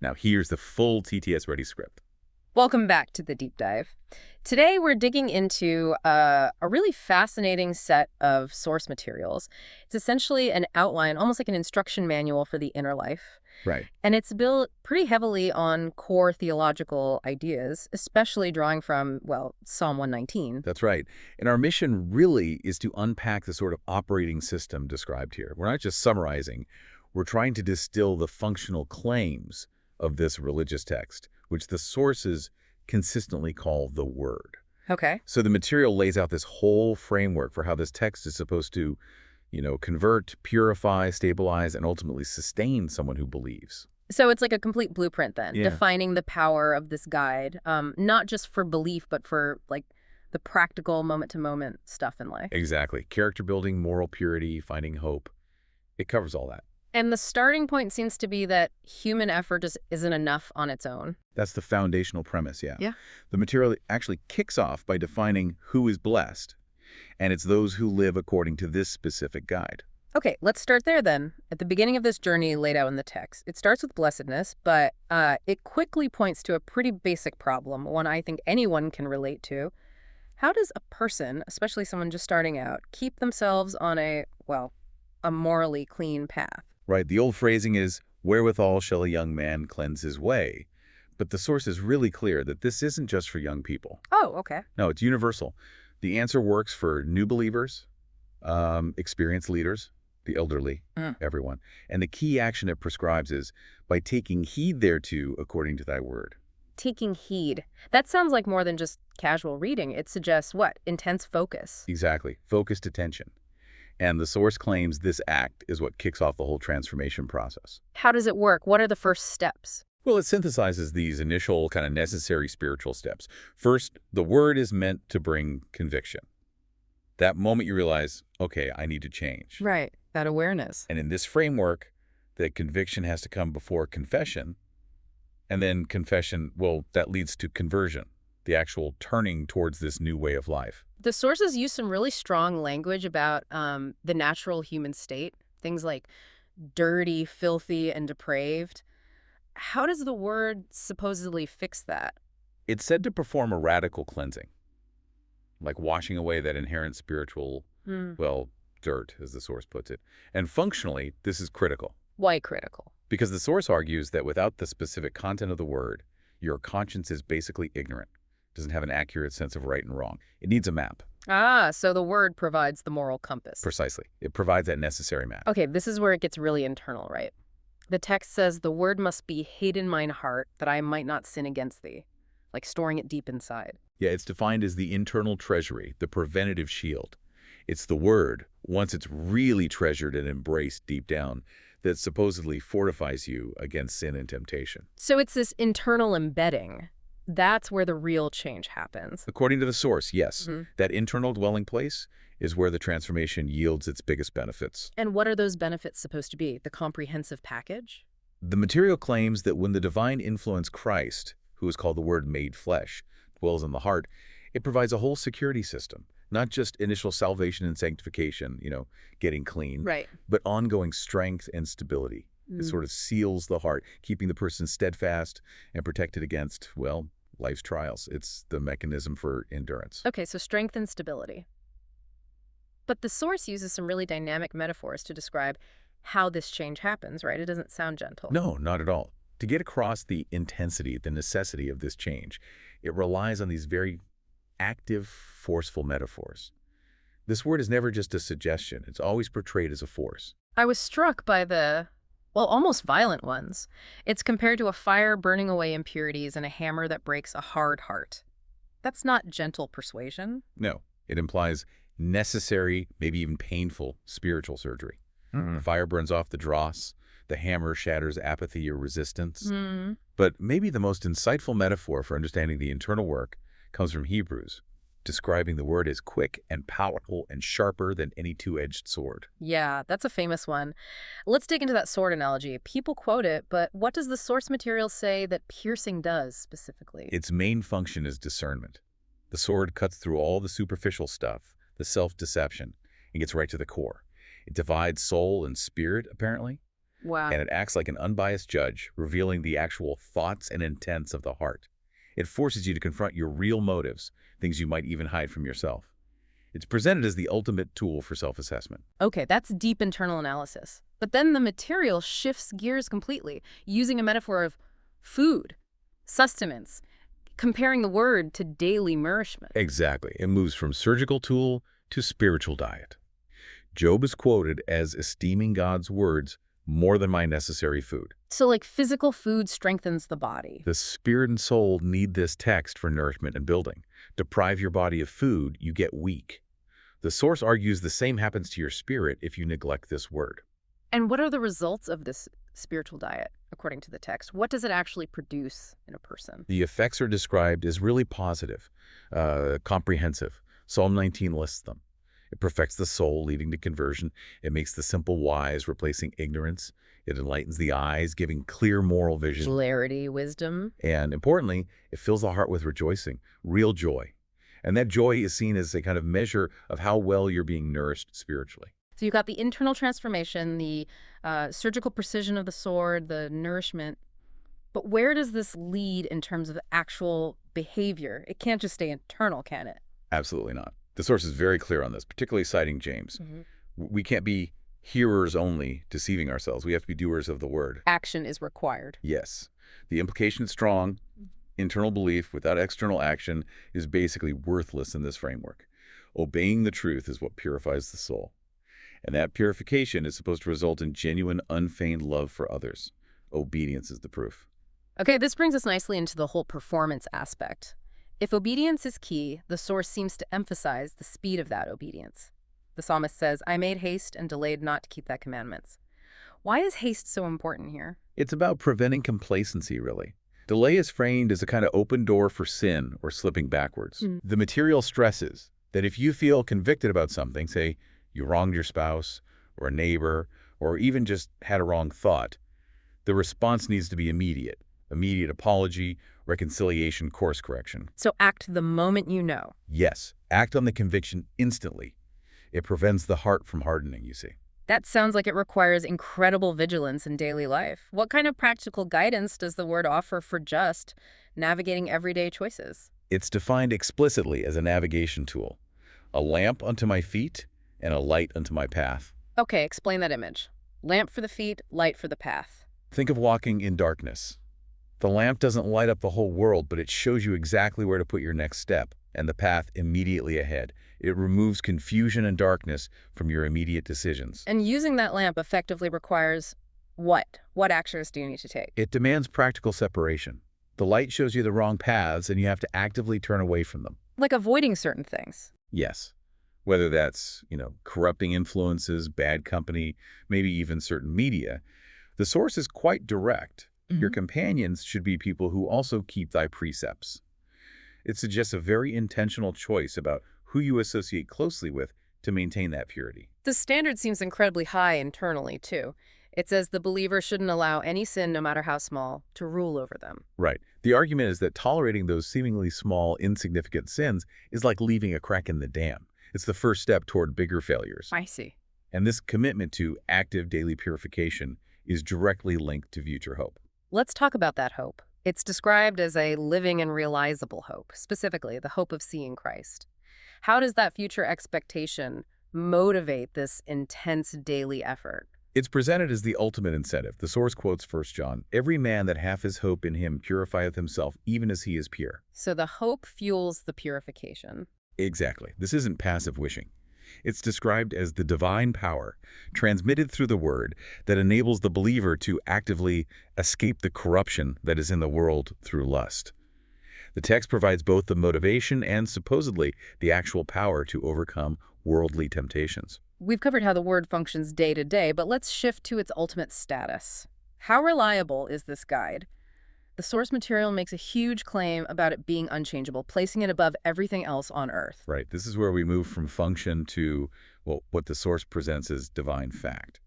Now here's the full TTS Ready script. Welcome back to the deep dive. Today we're digging into a really fascinating set of source materials. It's essentially an outline, almost like an instruction manual for the inner life. Right. And it's built pretty heavily on core theological ideas, especially drawing from, well, Psalm 119. That's right. And our mission really is to unpack the sort of operating system described here. We're not just summarizing. We're trying to distill the functional claims of this religious text, which the sources consistently call the Word. Okay. So the material lays out this whole framework for how this text is supposed to, convert, purify, stabilize, and ultimately sustain someone who believes. So it's like a complete blueprint then, Yeah. defining the power of this guide, not just for belief, but for like the practical moment-to-moment stuff in life. Exactly. Character building, moral purity, finding hope. It covers all that. And the starting point seems to be that human effort just isn't enough on its own. That's the foundational premise, yeah. Yeah. The material actually kicks off by defining who is blessed, and it's those who live according to this specific guide. Okay, let's start there then. At the beginning of this journey laid out in the text, it starts with blessedness, but it quickly points to a pretty basic problem, one I think anyone can relate to. How does a person, especially someone just starting out, keep themselves on a morally clean path? Right, the old phrasing is, wherewithal shall a young man cleanse his way. But the source is really clear that this isn't just for young people. Oh, okay. No, it's universal. The answer works for new believers, experienced leaders, the elderly, everyone. And the key action it prescribes is, by taking heed thereto according to thy word. Taking heed. That sounds like more than just casual reading. It suggests what? Intense focus. Exactly. Focused attention. And the source claims this act is what kicks off the whole transformation process. How does it work? What are the first steps? Well, it synthesizes these initial kind of necessary spiritual steps. First, the word is meant to bring conviction. That moment you realize, okay, I need to change. Right, that awareness. And in this framework, the conviction has to come before confession. And then confession, well, that leads to conversion, the actual turning towards this new way of life. The sources use some really strong language about the natural human state, things like dirty, filthy, and depraved. How does the word supposedly fix that? It's said to perform a radical cleansing, like washing away that inherent spiritual, dirt, as the source puts it. And functionally, this is critical. Why critical? Because the source argues that without the specific content of the word, your conscience is basically ignorant, doesn't have an accurate sense of right and wrong. It needs a map. Ah, so the word provides the moral compass. Precisely. It provides that necessary map. Okay, this is where it gets really internal, right? The text says the word must be hid in mine heart that I might not sin against thee, like storing it deep inside. Yeah, it's defined as the internal treasury, the preventative shield. It's the word, once it's really treasured and embraced deep down, that supposedly fortifies you against sin and temptation. So it's this internal embedding. That's where the real change happens. According to the source, yes. That internal dwelling place is where the transformation yields its biggest benefits. And what are those benefits supposed to be? The comprehensive package? The material claims that when the divine influence Christ, who is called the Word made flesh, dwells in the heart, it provides a whole security system. Not just initial salvation and sanctification, getting clean, Right. but ongoing strength and stability. It sort of seals the heart, keeping the person steadfast and protected against, life's trials. It's the mechanism for endurance. Okay, so strength and stability. But the source uses some really dynamic metaphors to describe how this change happens, right? It doesn't sound gentle. No, not at all. To get across the intensity, the necessity of this change, it relies on these very active, forceful metaphors. This word is never just a suggestion. It's always portrayed as a force. I was struck by the, almost violent ones. It's compared to a fire burning away impurities and a hammer that breaks a hard heart. That's not gentle persuasion. No, it implies necessary, maybe even painful, spiritual surgery. The fire burns off the dross. The hammer shatters apathy or resistance. But maybe the most insightful metaphor for understanding the internal work comes from Hebrews, describing the word as quick and powerful and sharper than any two-edged sword. Yeah, that's a famous one. Let's dig into that sword analogy. People quote it, but what does the source material say that piercing does specifically? Its main function is discernment. The sword cuts through all the superficial stuff, the self-deception, and gets right to the core. It divides soul and spirit, apparently. Wow. And it acts like an unbiased judge, revealing the actual thoughts and intents of the heart. It forces you to confront your real motives, things you might even hide from yourself. It's presented as the ultimate tool for self-assessment. Okay, that's deep internal analysis. But then the material shifts gears completely, using a metaphor of food, sustenance, comparing the word to daily nourishment. Exactly. It moves from surgical tool to spiritual diet. Job is quoted as esteeming God's words more than my necessary food. So like physical food strengthens the body. The spirit and soul need this text for nourishment and building. Deprive your body of food, you get weak. The source argues the same happens to your spirit if you neglect this word. And what are the results of this spiritual diet, according to the text? What does it actually produce in a person? The effects are described as really positive, comprehensive. Psalm 19 lists them. It perfects the soul, leading to conversion. It makes the simple wise, replacing ignorance. It enlightens the eyes, giving clear moral vision. Clarity, wisdom. And importantly, it fills the heart with rejoicing, real joy. And that joy is seen as a kind of measure of how well you're being nourished spiritually. So you've got the internal transformation, the surgical precision of the sword, the nourishment. But where does this lead in terms of actual behavior? It can't just stay internal, can it? Absolutely not. The source is very clear on this, particularly citing James. We can't be hearers only, deceiving ourselves. We have to be doers of the word. Action is required. Yes. The implication is strong. Internal belief without external action is basically worthless in this framework. Obeying the truth is what purifies the soul. And that purification is supposed to result in genuine, unfeigned love for others. Obedience is the proof. Okay, this brings us nicely into the whole performance aspect. If obedience is key, the source seems to emphasize the speed of that obedience. The psalmist says, I made haste and delayed not to keep thy commandments. Why is haste so important here? It's about preventing complacency, really. Delay is framed as a kind of open door for sin or slipping backwards. The material stresses that if you feel convicted about something, say you wronged your spouse or a neighbor or even just had a wrong thought, the response needs to be immediate. Immediate apology, reconciliation, course correction. So act the moment you know. Yes, act on the conviction instantly. It prevents the heart from hardening, you see. That sounds like it requires incredible vigilance in daily life. What kind of practical guidance does the word offer for just navigating everyday choices? It's defined explicitly as a navigation tool, a lamp unto my feet and a light unto my path. Okay, explain that image. Lamp for the feet, light for the path. Think of walking in darkness. The lamp doesn't light up the whole world, but it shows you exactly where to put your next step and the path immediately ahead. It removes confusion and darkness from your immediate decisions. And using that lamp effectively requires what? What actions do you need to take? It demands practical separation. The light shows you the wrong paths, and you have to actively turn away from them. Like avoiding certain things. Yes. Whether that's, corrupting influences, bad company, maybe even certain media. The source is quite direct. Your companions should be people who also keep thy precepts. It suggests a very intentional choice about who you associate closely with to maintain that purity. The standard seems incredibly high internally, too. It says the believer shouldn't allow any sin, no matter how small, to rule over them. Right. The argument is that tolerating those seemingly small, insignificant sins is like leaving a crack in the dam. It's the first step toward bigger failures. I see. And this commitment to active daily purification is directly linked to future hope. Let's talk about that hope. It's described as a living and realizable hope, specifically the hope of seeing Christ. How does that future expectation motivate this intense daily effort? It's presented as the ultimate incentive. The source quotes 1 John, every man that hath his hope in him purifieth himself, even as he is pure. So the hope fuels the purification. Exactly. This isn't passive wishing. It's described as the divine power transmitted through the word that enables the believer to actively escape the corruption that is in the world through lust. The text provides both the motivation and supposedly the actual power to overcome worldly temptations. We've covered how the word functions day to day, but let's shift to its ultimate status. How reliable is this guide? The source material makes a huge claim about it being unchangeable, placing it above everything else on earth. Right. This is where we move from function to, what the source presents as divine fact.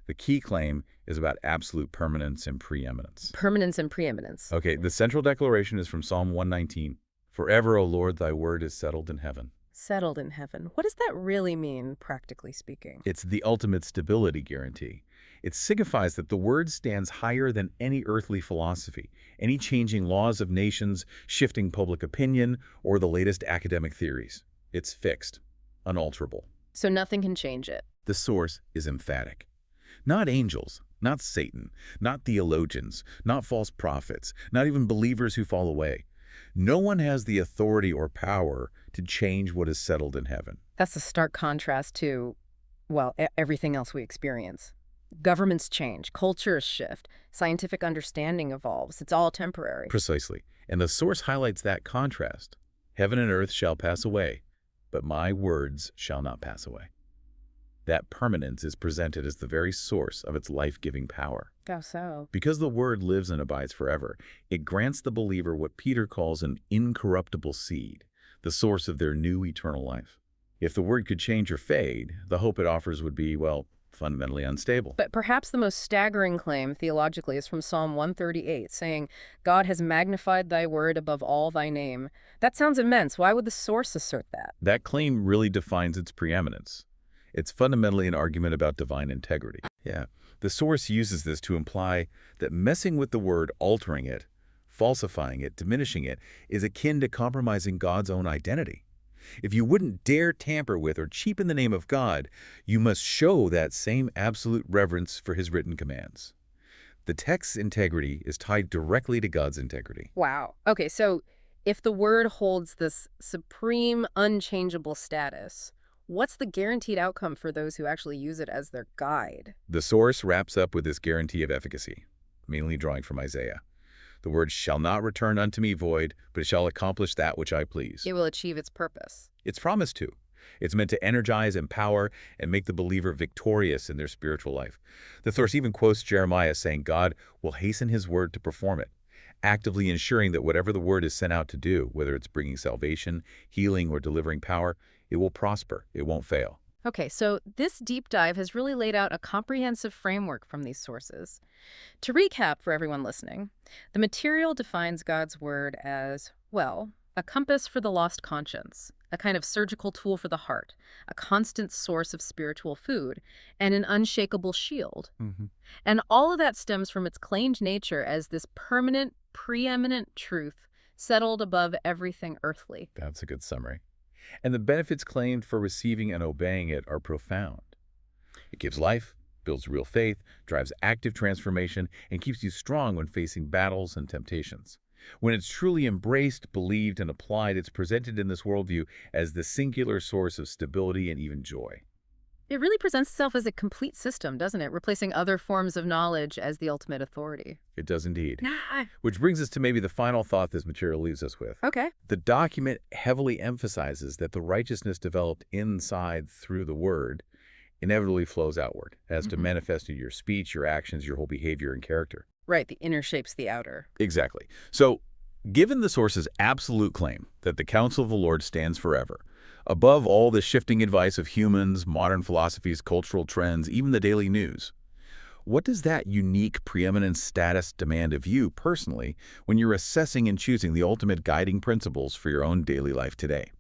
The key claim is about absolute permanence and preeminence. Permanence and preeminence. Okay, the central declaration is from Psalm 119. Forever, O Lord, thy word is settled in heaven. Settled in heaven. What does that really mean, practically speaking? It's the ultimate stability guarantee. It signifies that the Word stands higher than any earthly philosophy, any changing laws of nations, shifting public opinion, or the latest academic theories. It's fixed, unalterable. So nothing can change it. The source is emphatic. Not angels, not Satan, not theologians, not false prophets, not even believers who fall away. No one has the authority or power to change what is settled in heaven. That's a stark contrast to, well, everything else we experience. Governments change, cultures shift, scientific understanding evolves. It's all temporary. Precisely. And the source highlights that contrast. Heaven and earth shall pass away, but my words shall not pass away. That permanence is presented as the very source of its life-giving power. How so? Because the Word lives and abides forever, it grants the believer what Peter calls an incorruptible seed, the source of their new eternal life. If the Word could change or fade, the hope it offers would be, well, fundamentally unstable. But perhaps the most staggering claim theologically is from Psalm 138, saying, God has magnified thy word above all thy name. That sounds immense. Why would the source assert that? That claim really defines its preeminence. It's fundamentally an argument about divine integrity. Yeah, the source uses this to imply that messing with the Word, altering it, falsifying it, diminishing it, is akin to compromising God's own identity. If you wouldn't dare tamper with or cheapen the name of God, you must show that same absolute reverence for his written commands. The text's integrity is tied directly to God's integrity. Wow. Okay, so if the Word holds this supreme, unchangeable status, what's the guaranteed outcome for those who actually use it as their guide? The source wraps up with this guarantee of efficacy, mainly drawing from Isaiah. The word shall not return unto me void, but it shall accomplish that which I please. It will achieve its purpose. It's promised to. It's meant to energize, empower, and make the believer victorious in their spiritual life. The source even quotes Jeremiah saying God will hasten his word to perform it, actively ensuring that whatever the word is sent out to do, whether it's bringing salvation, healing, or delivering power, it will prosper. It won't fail. Okay, so this deep dive has really laid out a comprehensive framework from these sources. To recap for everyone listening, the material defines God's word as, well, a compass for the lost conscience, a kind of surgical tool for the heart, a constant source of spiritual food, and an unshakable shield. And all of that stems from its claimed nature as this permanent, preeminent truth settled above everything earthly. That's a good summary. And the benefits claimed for receiving and obeying it are profound. It gives life, builds real faith, drives active transformation, and keeps you strong when facing battles and temptations. When it's truly embraced, believed, and applied, it's presented in this worldview as the singular source of stability and even joy. It really presents itself as a complete system, doesn't it? Replacing other forms of knowledge as the ultimate authority. It does indeed. Which brings us to maybe the final thought this material leaves us with. Okay. The document heavily emphasizes that the righteousness developed inside through the Word inevitably flows outward, as to manifest in your speech, your actions, your whole behavior and character. Right, the inner shapes the outer. Exactly. So, given the source's absolute claim that the counsel of the Lord stands forever, above all the shifting advice of humans, modern philosophies, cultural trends, even the daily news, what does that unique preeminent status demand of you personally when you're assessing and choosing the ultimate guiding principles for your own daily life today?